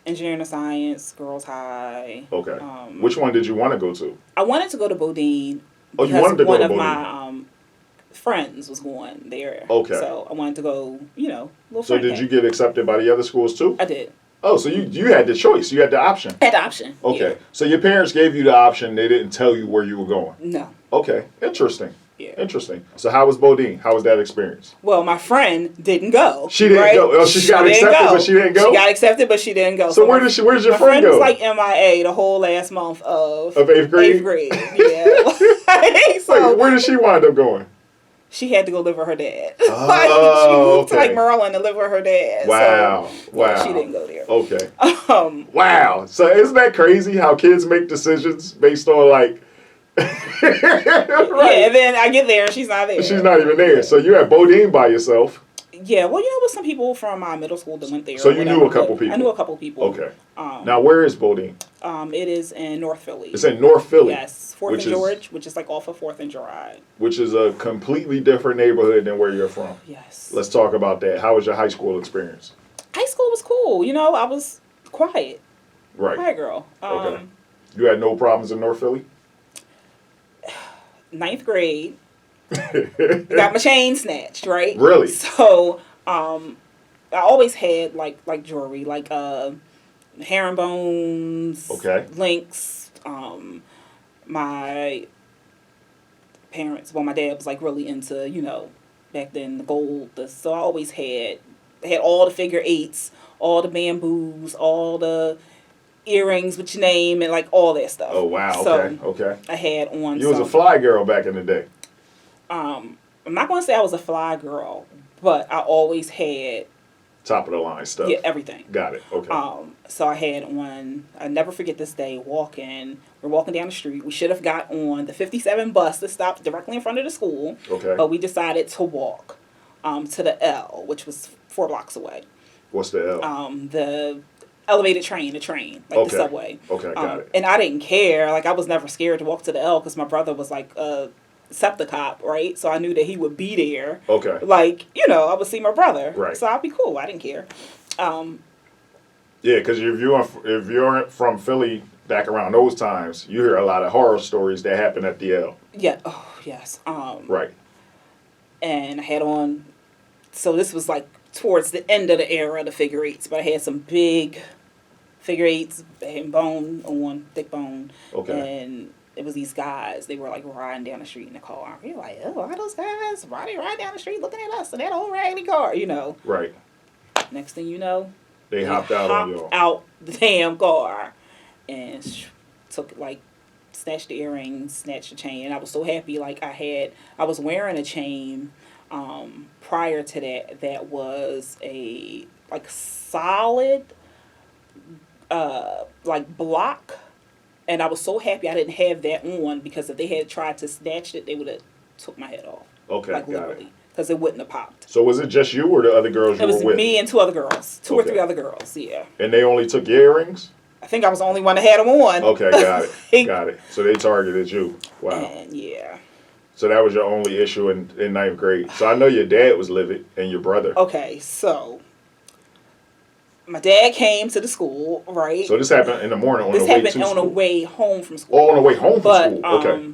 engineering and science, girls high. Okay. Which one did you want to go to? I wanted to go to Bodine. Oh, you wanted to go to Bodine? One of my friends was going there. Okay. So I wanted to go, little So did you get accepted by the other schools too? I did. Oh, so you had the choice. You had the option. I had the option. Okay. Yeah. So your parents gave you the option. They didn't tell you where you were going. No. Okay. Interesting. Yeah. Interesting. So how was Bodine? How was that experience? Well, my friend didn't go. She didn't go. Oh, she got accepted, but she didn't go? She got accepted, but she didn't go. So where did your friend go? My friend was like MIA the whole last month of 8th grade? 8th grade, yeah. So where did she wind up going? she had to go live with her dad. Oh, Like, she moved to okay. like Maryland to live with her dad. Wow. So, Wow. yeah, she didn't go there. Okay. Wow. So isn't that crazy how kids make decisions based on like Yeah, and then I get there and she's not there. She's not even there. So you're at Bodine by yourself. Yeah, well, with some people from my middle school that went there. So or you whatever, knew a couple but people? I knew a couple people. Okay. Now where is Bodine? It is in North Philly. It's in North Philly. Yes, 4th and George, which is like off of 4th and Gerard. Which is a completely different neighborhood than where you're from. Yes. Let's talk about that. How was your high school experience? High school was cool. I was quiet. Right. Quiet girl. Okay. You had no problems in North Philly? 9th grade. Got my chain snatched, right? Really? So, I always had like jewelry, like herringbones, Okay. links. My parents, my dad was like really into, back then the gold. So I always had all the figure eights, all the bamboos, all the earrings with your name and like all that stuff. Oh wow. So Okay. I had on. You was a fly girl back in the day. I'm not gonna say I was a fly girl, but I always had Top of the line stuff. everything. Got it. Okay. So I had on. I never forget this day. We're walking down the street. We should have got on the 57 bus that stopped directly in front of the school. Okay. But we decided to walk to the L, which was 4 blocks away. What's the L? The elevated train, like the subway. Okay, got it. And I didn't care. Like, I was never scared to walk to the L because my brother was like a SEPTA cop, right? So I knew that he would be there. Okay. Like, I would see my brother. Right. So I'd be cool. I didn't care. Yeah, because if you're from Philly back around those times, you hear a lot of horror stories that happen at the L. Yeah. Oh, yes. Right. And I had on, so this was like towards the end of the era of the figure eights, but I had some big figure eights, and bone on, thick bone. Okay. And it was these guys, they were like riding down the street in the car. You're like, oh, are those guys riding down the street looking at us in that old raggedy car, Right. Next thing you know, They hopped out on you. out the damn car and took snatched the earrings, snatched the chain. I was so happy. Like I was wearing a chain prior to that was a solid block, and I was so happy I didn't have that on because if they had tried to snatch it, they would have took my head off. Okay, got literally. it. Because it wouldn't have popped. So was it just you or the other girls you It was were with? me and 2 other girls. 2 or Okay. 3 other girls, yeah. And they only took your earrings? I think I was the only one that had them on. Okay, got it. Got it. So they targeted you. Wow. And yeah. So that was your only issue in 9th grade. So I know your dad was livid and your brother. Okay, so my dad came to the school, right? So this happened in the morning on This the way to happened on the school. way home from school. Oh, on the way home from But school. Okay.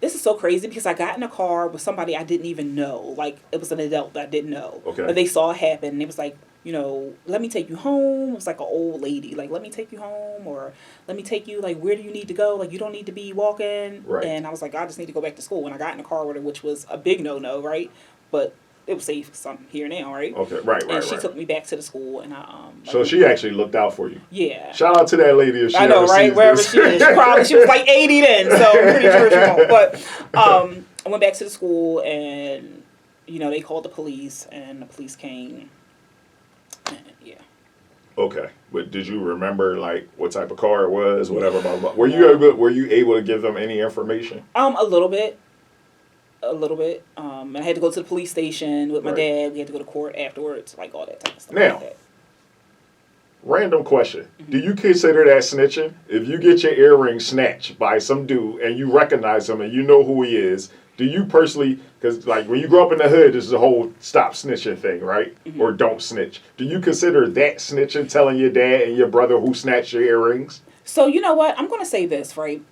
this is so crazy because I got in a car with somebody I didn't even know. Like, it was an adult that I didn't know. Okay. But they saw it happen, and it was like, let me take you home. It was like an old lady. Like, let me take you home, or let me take you, like, where do you need to go? Like, you don't need to be walking. Right. And I was like, I just need to go back to school. And I got in the car with her, which was a big no-no, right? But it was safe, so I'm here now, right? Okay, right. And she took me back to the school, and I So she actually looked out for you. yeah. Shout out to that lady if she I know, ever right? sees Wherever this. she is, she was like 80 then, so I'm pretty sure she won't. But I went back to the school, and they called the police, and the police came. And, yeah. Okay, but did you remember like what type of car it was, whatever? Blah, blah. Were you able to give them any information? A little bit. And I had to go to the police station with my Right. dad. We had to go to court afterwards, like all that type of stuff. Now, like that. Random question: Mm-hmm. Do you consider that snitching? If you get your earring snatched by some dude and you recognize him and you know who he is, do you personally? Because like when you grow up in the hood, there's a whole stop snitching thing, right? Mm-hmm. Or don't snitch. Do you consider that snitching? Telling your dad and your brother who snatched your earrings? So you know what? I'm gonna say this, right?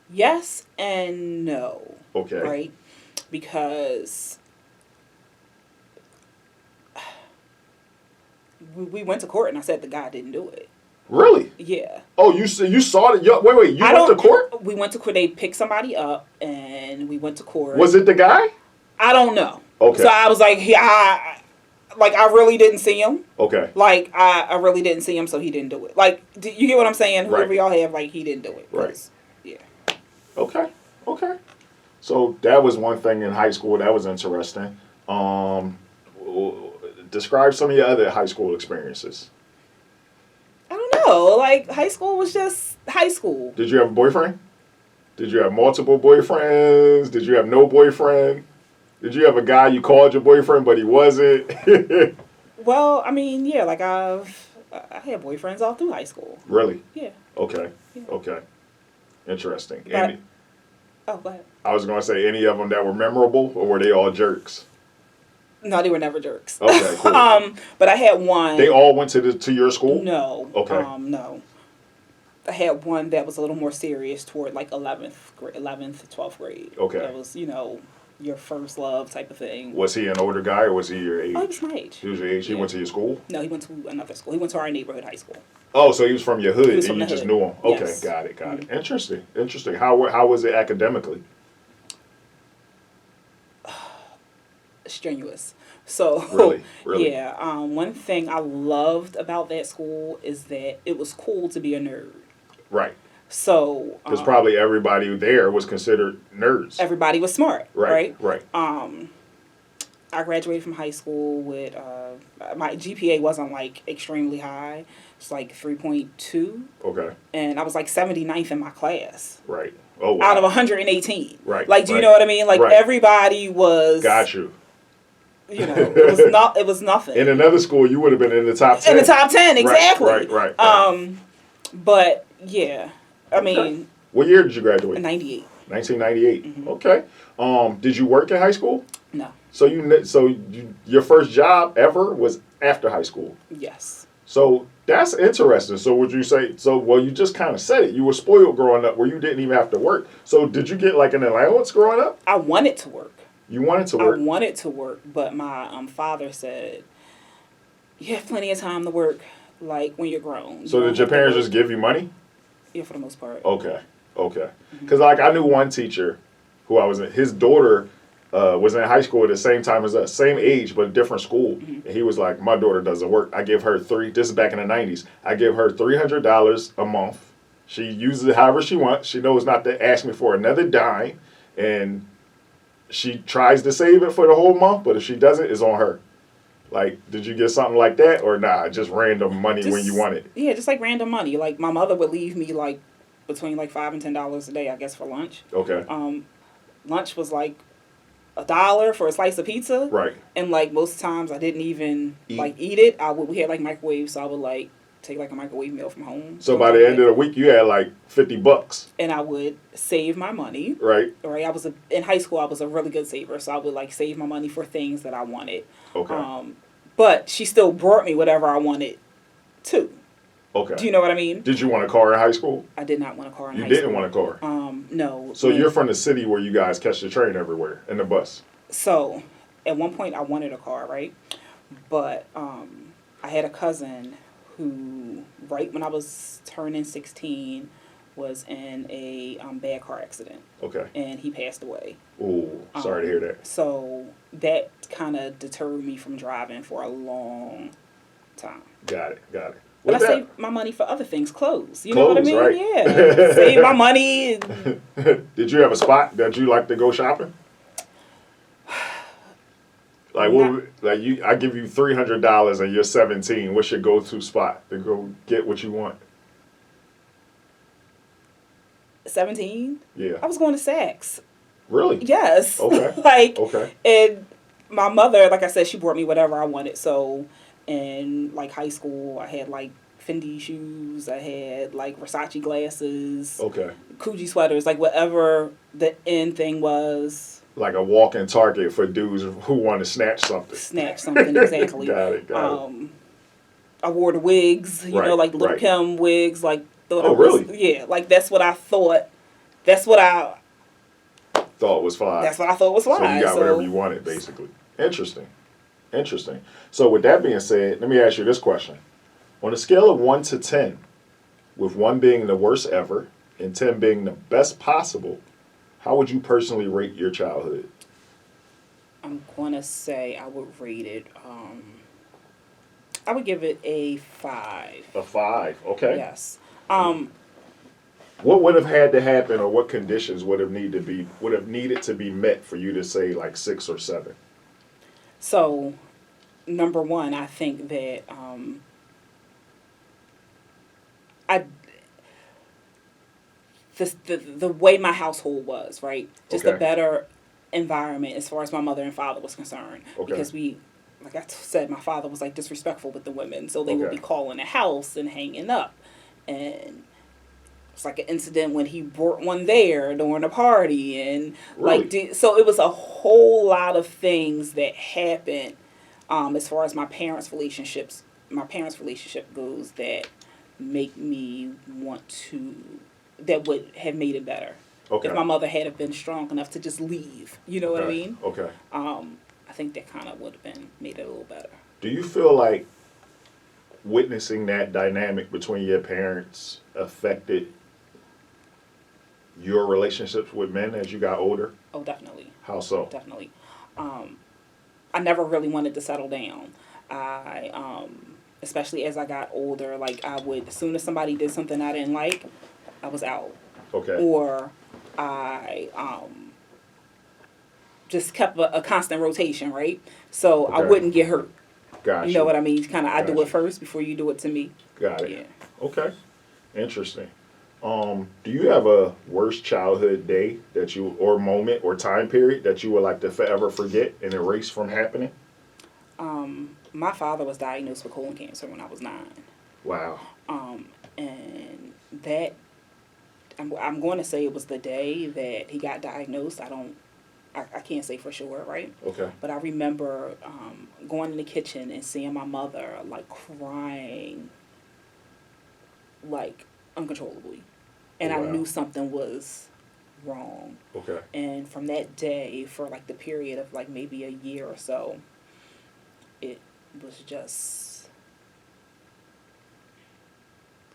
Yes and no. Okay. Right? Because we went to court and I said the guy didn't do it. Really? Yeah. Oh, you saw it? Wait, you went to court? We went to court. They picked somebody up and we went to court. Was it the guy? I don't know. Okay. So I was like, I really didn't see him. Okay. Like, I really didn't see him, so he didn't do it. Like, you get what I'm saying? Right. Whoever y'all have, like, he didn't do it. Right. Yeah. Okay. Okay. So that was one thing in high school that was interesting. Describe some of your other high school experiences. I don't know. Like, high school was just high school. Did you have a boyfriend? Did you have multiple boyfriends? Did you have no boyfriend? Did you have a guy you called your boyfriend but he wasn't? Well, I mean, yeah, like I had boyfriends all through high school. Really? Yeah. Okay. Yeah. Okay. Interesting. But- Any, Oh, go ahead. I was going to say any of them that were memorable, or were they all jerks? No, they were never jerks. Okay, cool. But I had one. They all went to your school? No. Okay. No. I had one that was a little more serious toward like 11th, 12th grade. Okay. That was, your first love type of thing. Was he an older guy or was he your age? Oh, he was my age. He was your age? He Yeah. went to your school? No, he went to another school. He went to our neighborhood high school. Oh, so he was from your hood was and from you the just hood. knew him. Okay, Yes. got it. Interesting. How was it academically? Strenuous. So, Really? yeah. One thing I loved about that school is that it was cool to be a nerd. Right. So, Because probably everybody there was considered nerds. everybody was smart, right? Right. I graduated from high school with my GPA wasn't like extremely high. It's like 3.2, Okay. and I was like 79th in my class Right. Oh, wow. out of 118. Right, Like, do you right. know what I mean? Like, Right. everybody was. Got you. It was not. It was nothing. In another school, you would have been in the top 10. In the top 10, exactly. Right. But yeah, I mean, What year did you graduate? 98. 1998. Mm-hmm. Okay. Did you work in high school? No. So your first job ever was after high school. Yes. So that's interesting. So would you say well, you just kind of said it. You were spoiled growing up where you didn't even have to work. So did you get like an allowance growing up? I wanted to work. You wanted to work? I wanted to work, but my father said, "You have plenty of time to work, like when you're grown." So did your parents just give you money? Yeah, for the most part. Okay. Because like I knew one teacher who his daughter was in high school at the same time as us, same age but different school. And he was like, my daughter doesn't work. I give her this is back in the 90s. I give her $300 a month. She uses it however she wants. She knows not to ask me for another dime. And she tries to save it for the whole month, but if she doesn't, it's on her. Like, did you get something like that or nah? Just random money when you want it? Yeah, just like random money. Like my mother would leave me like between like $5 and $10 a day, I guess, for lunch. Okay. Lunch was like $1 for a slice of pizza. Right. And like most times I didn't even Eat. eat it. We had like microwaves, so I would like take like a microwave meal from home. So by the end of the week, you had like $50. And I would save my money. Right. Right. In high school I was a really good saver, so I would like save my money for things that I wanted. Okay. But she still brought me whatever I wanted too. Okay. Do you know what I mean? Did you want a car in high school? I did not want a car in high You school. didn't want a car. No. So you're from the city where you guys catch the train everywhere and the bus. So at one point I wanted a car, right? But I had a cousin who, right when I was turning 16, was in a bad car accident. Okay. And he passed away. Ooh, sorry to hear that. So that kind of deterred me from driving for a long time. Got it. But I With saved my money for other things, clothes. You know what I mean? Clothes, right. Yeah. Save my money. Did you have a spot that you like to go shopping? Like I give you $300 and you're 17. What's your go-to spot to go get what you want? 17? Yeah. I was going to Saks. Really? Yes. Okay. Okay. And my mother, like I said, she brought me whatever I wanted. So in like high school, I had like Fendi shoes. I had like Versace glasses. Okay. Coogee sweaters, like whatever the end thing was. Like a walk-in Target for dudes who want to snatch something. Snatch something, exactly. Got it. I wore the wigs, you know, like the Little right. Kim wigs, like. Really? Yeah, like that's what I thought. That's what I thought was fly. That's what I thought was fly. So you got whatever you wanted, basically. Interesting. So with that being said, let me ask you this question. On a scale of 1 to 10, with 1 being the worst ever and 10 being the best possible, how would you personally rate your childhood? I'm going to say I would rate it, I would give it a 5. A 5, okay. Yes. What would have had to happen, or what conditions would have needed to be met for you to say like 6 or 7? So, number one, I think that I the way my household was, right? Just a Okay. better environment as far as my mother and father was concerned. Okay. Because like I said, my father was like disrespectful with the women, so they would Okay. be calling the house and hanging up, and it's like an incident when he brought one there during a party, and Really? so it was a whole lot of things that happened, as far as my parents' relationship goes, that make me want to, that would have made it better. Okay. If my mother had have been strong enough to just leave, you know what I mean? Okay. I think that kind of would have made it a little better. Do you feel like witnessing that dynamic between your parents affected your relationships with men as you got older? Oh, definitely. How so? Definitely. I never really wanted to settle down. Especially as I got older, like I would, as soon as somebody did something I didn't like, I was out. Okay. Or I just kept a constant rotation, right? So I Okay. wouldn't get hurt. Gotcha. You know what I mean? Kind of, I do Gotcha. it first before you do it to me. Got it. Yeah. Okay. Interesting. Do you have a worst childhood day or moment or time period that you would like to forever forget and erase from happening? My father was diagnosed with colon cancer when I was 9. Wow. And that, I'm going to say it was the day that he got diagnosed. I can't say for sure, right? Okay. But I remember going in the kitchen and seeing my mother like crying, like uncontrollably, and Wow. I knew something was wrong. Okay. And from that day, for like the period of like maybe a year or so, it was just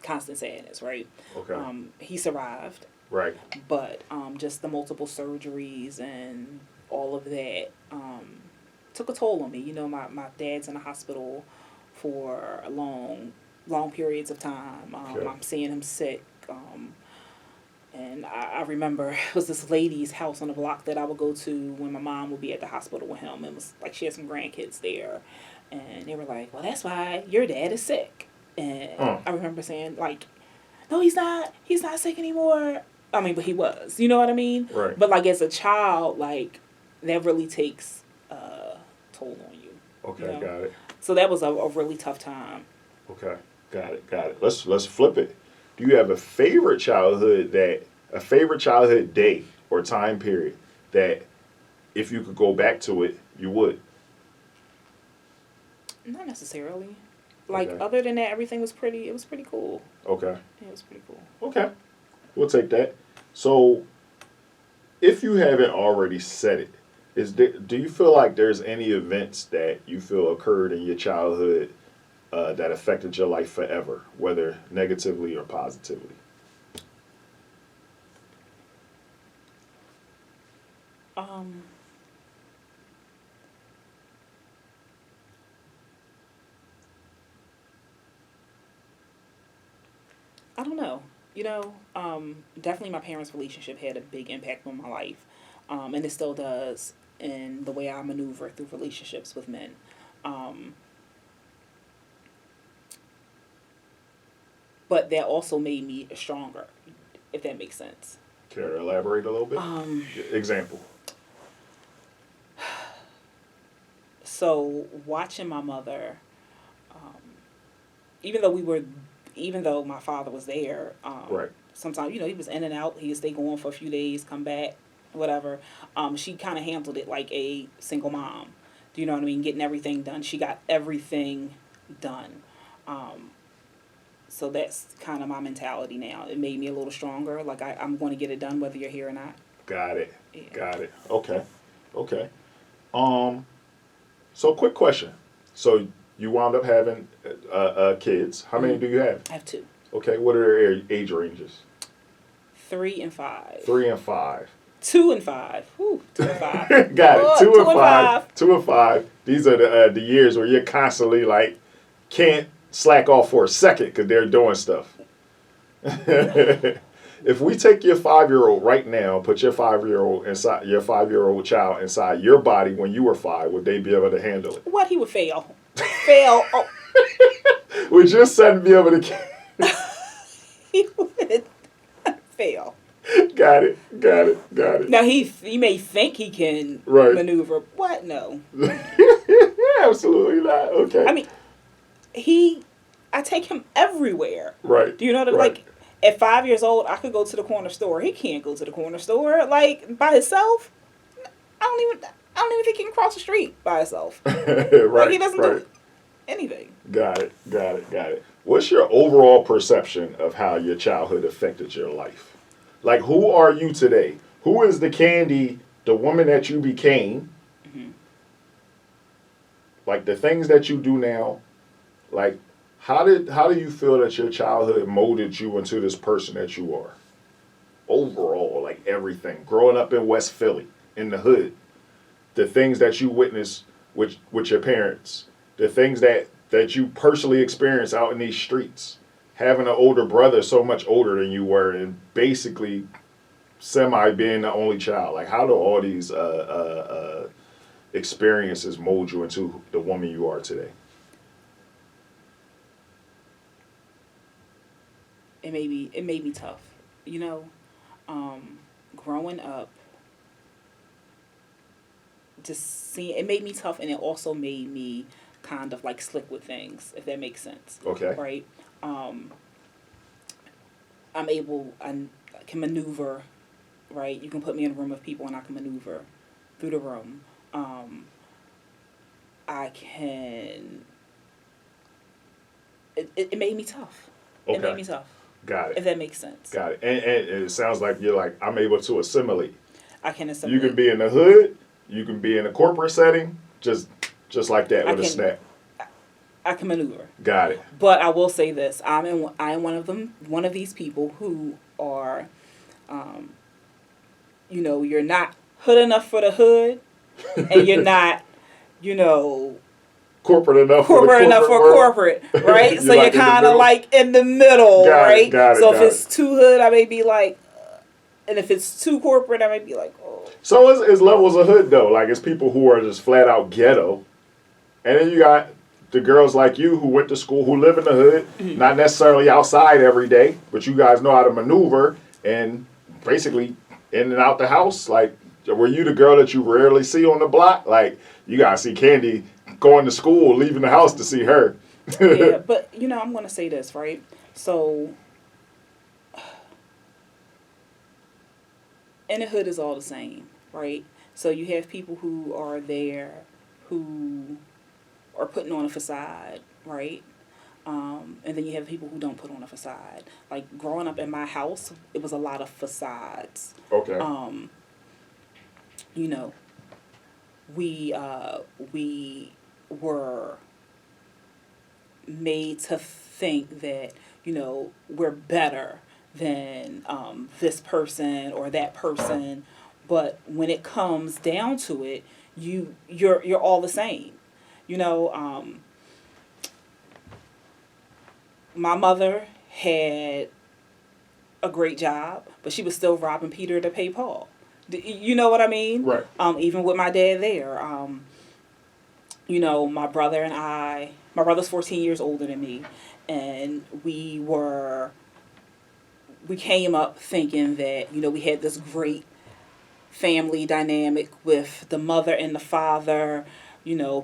constant sadness, right? Okay. He survived, Right. but just the multiple surgeries and all of that took a toll on me. You know, my dad's in the hospital for long periods of time. Okay. I'm seeing him sick. And I remember it was this lady's house on the block that I would go to when my mom would be at the hospital with him. It was like she had some grandkids there. And they were like, well, that's why your dad is sick. And I remember saying, like, no, he's not sick anymore. I mean, but he was. You know what I mean? Right. But, like, as a child, like, that really takes a toll on you. Okay. You know? Got it. So that was a really tough time. Okay. Got it. Let's flip it. Do you have a favorite childhood day or time period that if you could go back to it, you would? Not necessarily. Like, Okay. other than that, everything was pretty cool. Okay. Yeah, it was pretty cool. Okay. We'll take that. So, if you haven't already said it, do you feel like there's any events that you feel occurred in your childhood that affected your life forever, whether negatively or positively? I don't know. You know, definitely my parents' relationship had a big impact on my life. And it still does in the way I maneuver through relationships with men. But that also made me stronger, if that makes sense. Care to elaborate a little bit? Example. So watching my mother, even though my father was there, Right. sometimes, you know, he was in and out. He would stay gone for a few days, come back, whatever. She kind of handled it like a single mom. Do you know what I mean? Getting everything done. She got everything done. So that's kind of my mentality now. It made me a little stronger. Like, I'm going to get it done whether you're here or not. Got it. Yeah. Got it. Okay. So quick question. So you wound up having kids. How many do you have? I have 2. Okay. What are their age ranges? 3 and 5. 3 and 5. 2 and 5. Whew, 2 and 5. Got it. Oh, 2 and 5. 5. 2 and 5. These are the years where you're constantly like can't slack off for a second because they're doing stuff. If we take your 5-year-old right now, put your 5-year-old child inside your body when you were 5, would they be able to handle it? What, he would fail? Fail. Oh, Would your son be able to? he would fail. Got it. Now he may think he can Right. maneuver. What? No. Absolutely not. Okay. I mean, I take him everywhere. Right. Do you know what I mean? Right. Like, at 5 years old, I could go to the corner store. He can't go to the corner store like by himself. I don't even think he can cross the street by himself. Right. Like, he doesn't right. do anything. Got it. What's your overall perception of how your childhood affected your life? Like, who are you today? Who is the Candie, the woman that you became? Mm-hmm. Like, the things that you do now. Like, how do you feel that your childhood molded you into this person that you are? Overall, like everything. Growing up in West Philly, in the hood. The things that you witnessed with your parents. The things that you personally experienced out in these streets. Having an older brother so much older than you were, and basically being the only child. Like, how do all these experiences mold you into the woman you are today? It made me tough. You know, growing up, just seeing it made me tough, and it also made me kind of like slick with things, if that makes sense. Okay. Right. I can maneuver. Right. You can put me in a room of people, and I can maneuver through the room. I can. It made me tough. Okay. It made me tough. Got it. If that makes sense. Got it. And it sounds like you're like, I'm able to assimilate. I can assimilate. You can be in the hood. You can be in a corporate setting. Just like that with a snap. I can maneuver. Got it. But I will say this: I am one of these people who are, you're not hood enough for the hood, and you're not, corporate enough for world. corporate, right? So You're you're like kind of like in the middle, right? Got it. So if it's too hood, I may be like, and if it's too corporate, I may be like, oh. So it's levels of hood though. Like, it's people who are just flat out ghetto, and then you got the girls like you who went to school, who live in the hood, not necessarily outside every day, but you guys know how to maneuver and basically in and out the house. Like, were you the girl that you rarely see on the block? Like, you gotta see Candie going to school, leaving the house to see her. Yeah, but I'm gonna say this, right? So in the hood is all the same, right? So you have people who are there who are putting on a facade, right? And then you have people who don't put on a facade. Like, growing up in my house, it was a lot of facades. Okay. We were made to think that, we're better than this person or that person. But when it comes down to it, you're all the same. My mother had a great job, but she was still robbing Peter to pay Paul. You know what I mean? Right. Even with my dad there. My brother and my brother's 14 years older than me, and we came up thinking that, we had this great family dynamic with the mother and the father,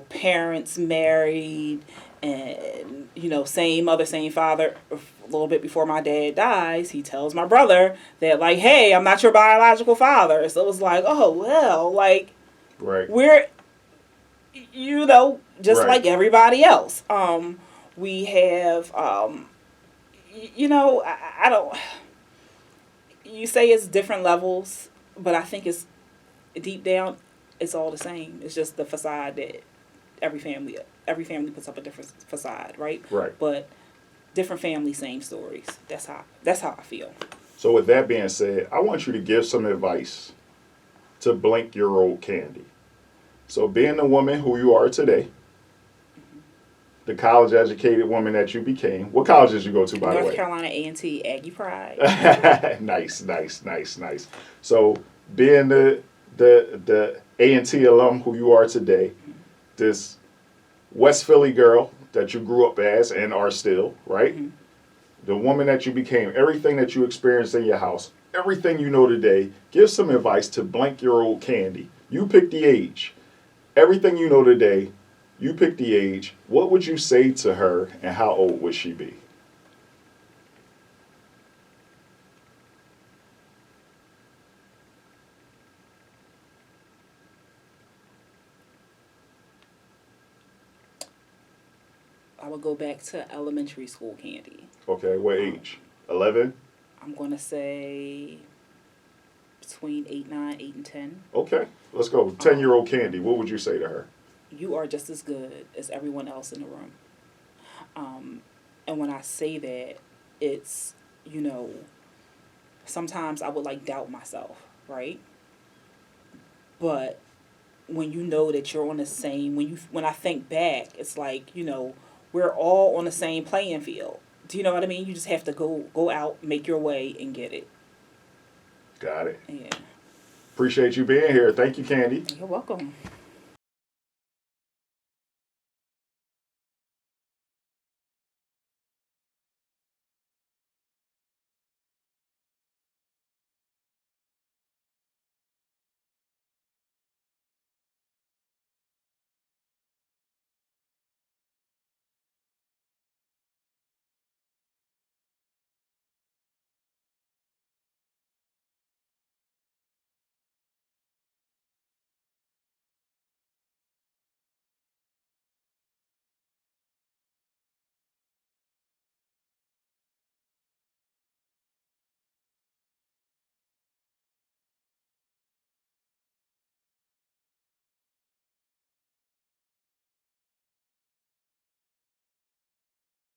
parents married, and, same mother, same father. A little bit before my dad dies, he tells my brother that, like, hey, I'm not your biological father. So it was like, oh, well, like, right. We're, just right. like everybody else. We have, I don't, you say it's different levels, but I think it's, deep down, it's all the same. It's just the facade that every family puts up a different facade, right? Right. But different families, same stories. That's how I feel. So with that being said, I want you to give some advice to blank-year-old Candie. So being the woman who you are today, the college educated woman that you became. What college did you go to, by the North way? Carolina A&T Aggie Pride. Nice. So being the A&T alum who you are today, this West Philly girl that you grew up as and are still, right? The woman that you became, everything that you experienced in your house, everything you know today, give some advice to blank-year-old Candie. You pick the age. Everything you know today, you pick the age. What would you say to her, and how old would she be? I would go back to elementary school Candie. Okay, what age? 11? I'm going to say between 8 and 10. Okay, let's go. 10-year-old Candie, what would you say to her? You are just as good as everyone else in the room. And when I say that, it's, sometimes I would like doubt myself, right? But when you know that you're on the same, when I think back, it's like, we're all on the same playing field. Do you know what I mean? You just have to go out, make your way, and get it. Got it. Yeah. Appreciate you being here. Thank you, Candie. You're welcome.